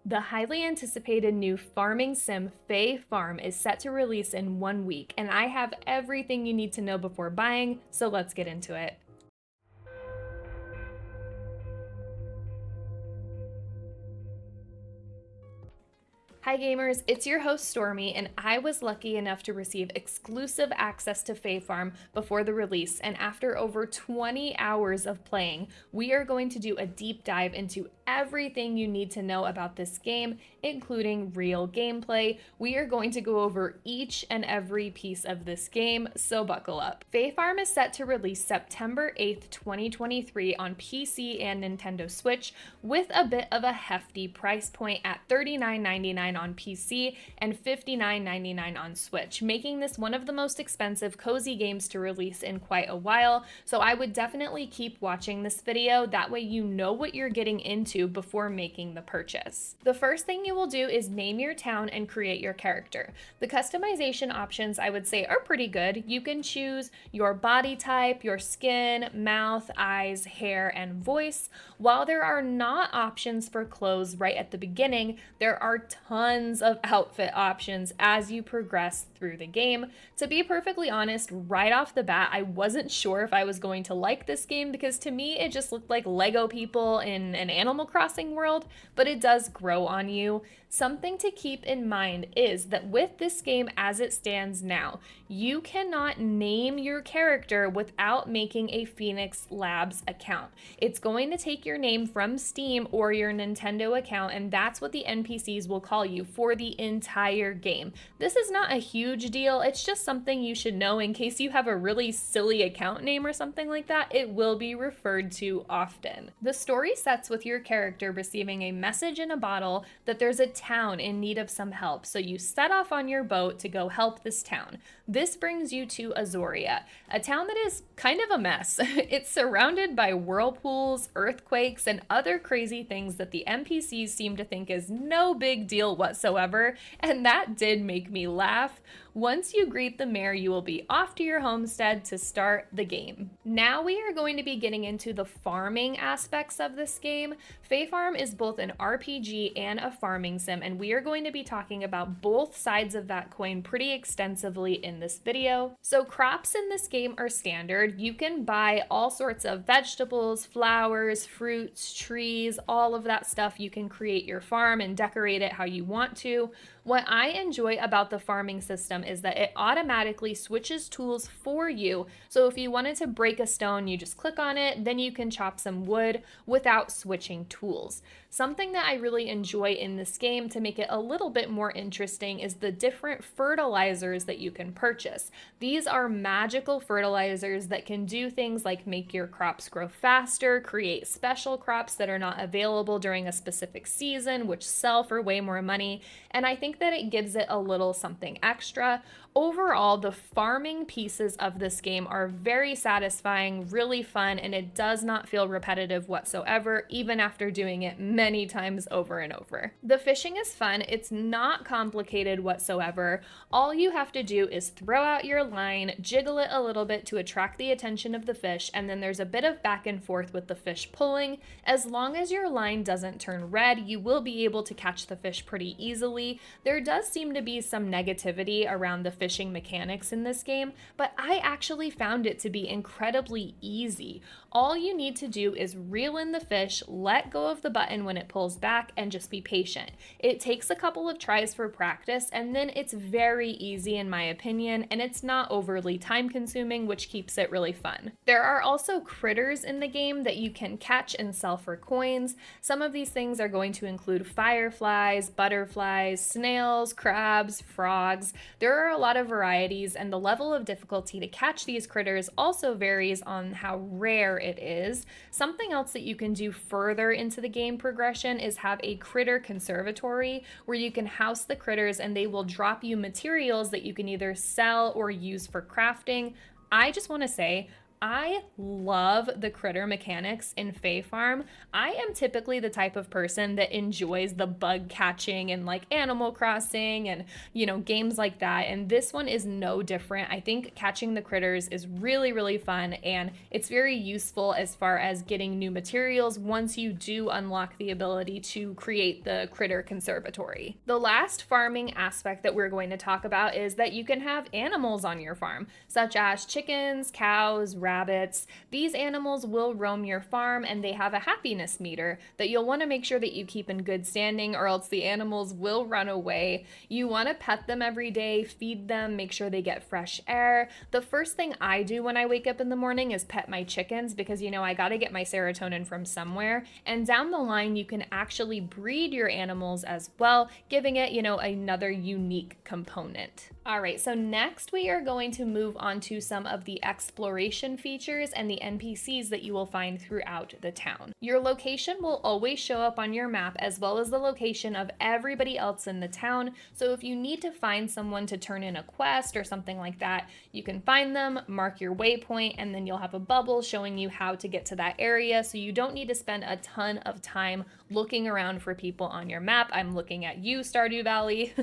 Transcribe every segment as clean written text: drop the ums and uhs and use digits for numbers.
The highly anticipated new farming sim Fae Farm is set to release in 1 week, and I have everything you need to know before buying, so let's get into it. Hi gamers, it's your host Stormy, and I was lucky enough to receive exclusive access to Fae Farm before the release, and after over 20 hours of playing, we are going to do a deep dive into everything you need to know about this game, including real gameplay. We are going to go over each and every piece of this game, so buckle up. Fae Farm is set to release September 8th, 2023 on PC and Nintendo Switch with a bit of a hefty price point at $39.99 on PC and $59.99 on Switch, making this one of the most expensive cozy games to release in quite a while. So I would definitely keep watching this video, that way you know what you're getting into before making the purchase. The first thing you will do is name your town and create your character. The customization options, I would say, are pretty good. You can choose your body type, your skin, mouth, eyes, hair, and voice. While there are not options for clothes right at the beginning, there are tons of outfit options as you progress through the game. To be perfectly honest, right off the bat, I wasn't sure if I was going to like this game because to me it just looked like Lego people in an Animal Crossing world, but it does grow on you. Something to keep in mind is that with this game as it stands now, you cannot name your character without making a Phoenix Labs account. It's going to take your name from Steam or your Nintendo account, and that's what the NPCs will call you for the entire game. This is not a huge deal, it's just something you should know in case you have a really silly account name or something like that. It will be referred to often. The story sets with your character receiving a message in a bottle that there's a town in need of some help, so you set off on your boat to go help this town. This brings you to Azoria, a town that is kind of a mess. It's surrounded by whirlpools, earthquakes, and other crazy things that the NPCs seem to think is no big deal whatsoever, and that did make me laugh. Once you greet the mayor, you will be off to your homestead to start the game. Now we are going to be getting into the farming aspects of this game. Fae Farm is both an RPG and a farming sim, and we are going to be talking about both sides of that coin pretty extensively in this video. So crops in this game are standard. You can buy all sorts of vegetables, flowers, fruits, trees, all of that stuff. You can create your farm and decorate it how you want to. What I enjoy about the farming system is that it automatically switches tools for you. So if you wanted to break a stone, you just click on it, then you can chop some wood without switching tools. Something that I really enjoy in this game to make it a little bit more interesting is the different fertilizers that you can purchase. These are magical fertilizers that can do things like make your crops grow faster, create special crops that are not available during a specific season, which sell for way more money, and I think that it gives it a little something extra. Overall, the farming pieces of this game are very satisfying, really fun, and it does not feel repetitive whatsoever, even after doing it many times over and over. The fishing is fun. It's not complicated whatsoever. All you have to do is throw out your line, jiggle it a little bit to attract the attention of the fish, and then there's a bit of back and forth with the fish pulling. As long as your line doesn't turn red, you will be able to catch the fish pretty easily. There does seem to be some negativity around the fishing mechanics in this game, but I actually found it to be incredibly easy. All you need to do is reel in the fish, let go of the button when it pulls back, and just be patient. It takes a couple of tries for practice, and then it's very easy in my opinion, and it's not overly time consuming, which keeps it really fun. There are also critters in the game that you can catch and sell for coins. Some of these things are going to include fireflies, butterflies, snails, crabs, frogs. There are a lot of varieties, and the level of difficulty to catch these critters also varies on how rare it is. Something else that you can do further into the game progression is have a critter conservatory where you can house the critters and they will drop you materials that you can either sell or use for crafting. I just want to say, I love the critter mechanics in Fae Farm. I am typically the type of person that enjoys the bug catching and like Animal Crossing and, games like that. And this one is no different. I think catching the critters is really, really fun, and it's very useful as far as getting new materials once you do unlock the ability to create the critter conservatory. The last farming aspect that we're going to talk about is that you can have animals on your farm, such as chickens, cows, rabbits. These animals will roam your farm, and they have a happiness meter that you'll want to make sure that you keep in good standing, or else the animals will run away. You want to pet them every day, feed them, make sure they get fresh air. The first thing I do when I wake up in the morning is pet my chickens, because I got to get my serotonin from somewhere. And down the line, you can actually breed your animals as well, giving it, another unique component. All right, so next we are going to move on to some of the exploration features and the NPCs that you will find throughout the town. Your location will always show up on your map, as well as the location of everybody else in the town. So if you need to find someone to turn in a quest or something like that, you can find them, mark your waypoint, and then you'll have a bubble showing you how to get to that area. So you don't need to spend a ton of time looking around for people on your map. I'm looking at you, Stardew Valley.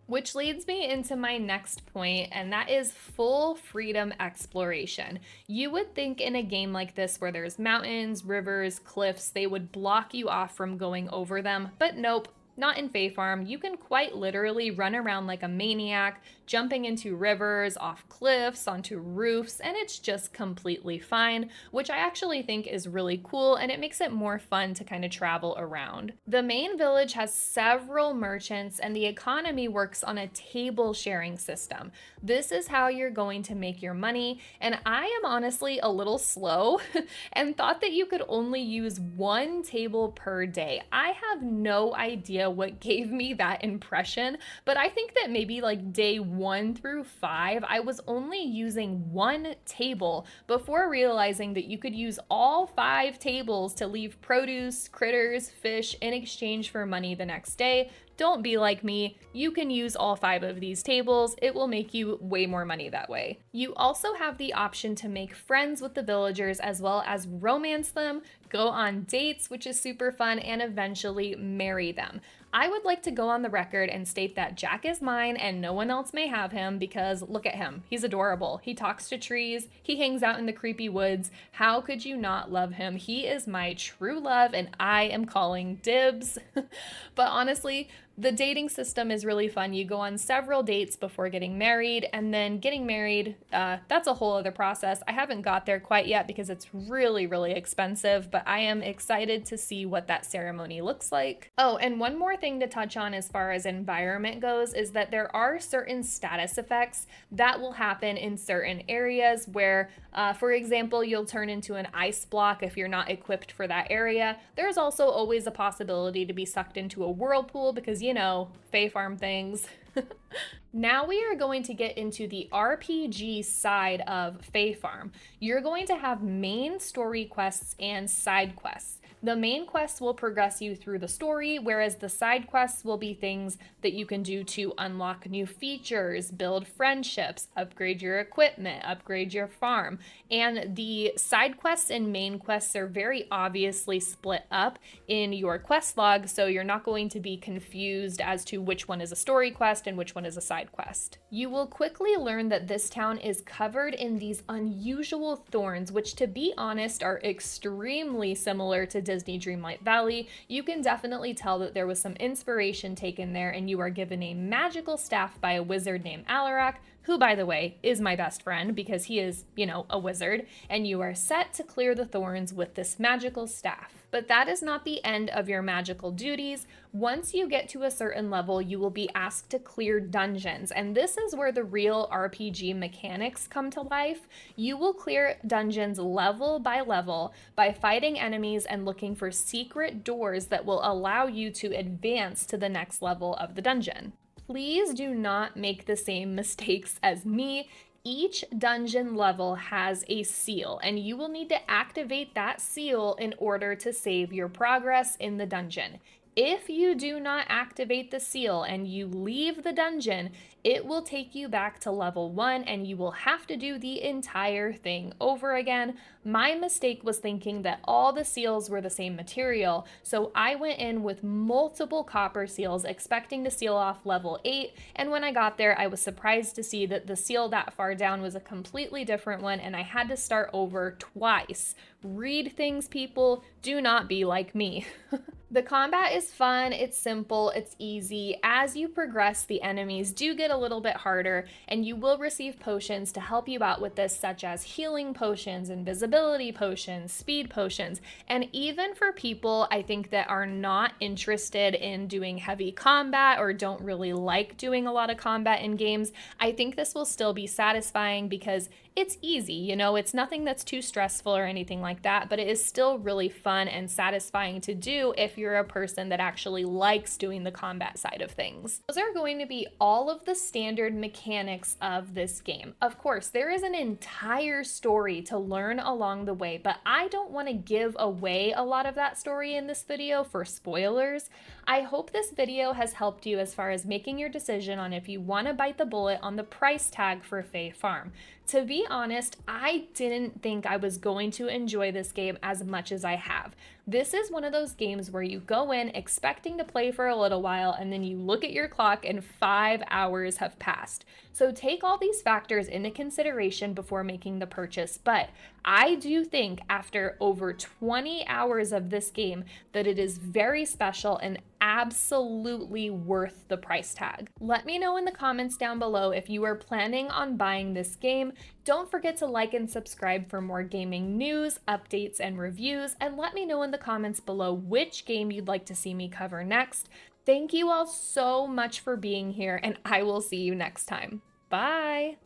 Which leads me into my next point, and that is full freedom exploration. You would think in a game like this where there's mountains, rivers, cliffs, they would block you off from going over them, but nope. Not in Fae Farm. You can quite literally run around like a maniac, jumping into rivers, off cliffs, onto roofs, and it's just completely fine, which I actually think is really cool, and it makes it more fun to kind of travel around. The main village has several merchants, and the economy works on a table sharing system. This is how you're going to make your money, and I am honestly a little slow and thought that you could only use one table per day. I have no idea what gave me that impression, but I think that maybe like day 1 through 5, I was only using one table before realizing that you could use all 5 tables to leave produce, critters, fish in exchange for money the next day. Don't be like me. You can use all 5 of these tables. It will make you way more money that way. You also have the option to make friends with the villagers, as well as romance them, go on dates, which is super fun, and eventually marry them. I would like to go on the record and state that Jack is mine and no one else may have him, because look at him. He's adorable. He talks to trees. He hangs out in the creepy woods. How could you not love him? He is my true love, and I am calling dibs. But honestly, the dating system is really fun. You go on several dates before getting married, and then getting married, that's a whole other process. I haven't got there quite yet because it's really, really expensive, but I am excited to see what that ceremony looks like. Oh, and one more thing to touch on as far as environment goes is that there are certain status effects that will happen in certain areas where, for example, you'll turn into an ice block if you're not equipped for that area. There's also always a possibility to be sucked into a whirlpool because, Fae Farm things. Now we are going to get into the RPG side of Fae Farm. You're going to have main story quests and side quests. The main quests will progress you through the story, whereas the side quests will be things that you can do to unlock new features, build friendships, upgrade your equipment, upgrade your farm. And the side quests and main quests are very obviously split up in your quest log, so you're not going to be confused as to which one is a story quest and which one is a side quest. You will quickly learn that this town is covered in these unusual thorns, which, to be honest, are extremely similar to Disney Dreamlight Valley. You can definitely tell that there was some inspiration taken there, and you are given a magical staff by a wizard named Alarak, who, by the way, is my best friend because he is, a wizard, and you are set to clear the thorns with this magical staff. But that is not the end of your magical duties. Once you get to a certain level, you will be asked to clear dungeons, and this is where the real RPG mechanics come to life. You will clear dungeons level by level by fighting enemies and looking for secret doors that will allow you to advance to the next level of the dungeon. Please do not make the same mistakes as me. Each dungeon level has a seal, and you will need to activate that seal in order to save your progress in the dungeon. If you do not activate the seal and you leave the dungeon, it will take you back to level 1 and you will have to do the entire thing over again. My mistake was thinking that all the seals were the same material, so I went in with multiple copper seals expecting to seal off level 8, and when I got there, I was surprised to see that the seal that far down was a completely different one and I had to start over twice. Read things, people. Do not be like me. The combat is fun, it's simple, it's easy. As you progress, the enemies do get a little bit harder, and you will receive potions to help you out with this, such as healing potions, invisibility potions, speed potions. And even for people, I think, that are not interested in doing heavy combat or don't really like doing a lot of combat in games, I think this will still be satisfying because it's easy, it's nothing that's too stressful or anything like that, but it is still really fun and satisfying to do if you're a person that actually likes doing the combat side of things. Those are going to be all of the standard mechanics of this game. Of course, there is an entire story to learn along the way, but I don't want to give away a lot of that story in this video for spoilers. I hope this video has helped you as far as making your decision on if you want to bite the bullet on the price tag for Fae Farm. To be honest, I didn't think I was going to enjoy this game as much as I have. This is one of those games where you go in expecting to play for a little while and then you look at your clock and 5 hours have passed. So take all these factors into consideration before making the purchase, but I do think after over 20 hours of this game that it is very special and absolutely worth the price tag. Let me know in the comments down below if you are planning on buying this game. Don't forget to like and subscribe for more gaming news, updates, and reviews, and let me know in the comments below which game you'd like to see me cover next. Thank you all so much for being here, and I will see you next time. Bye!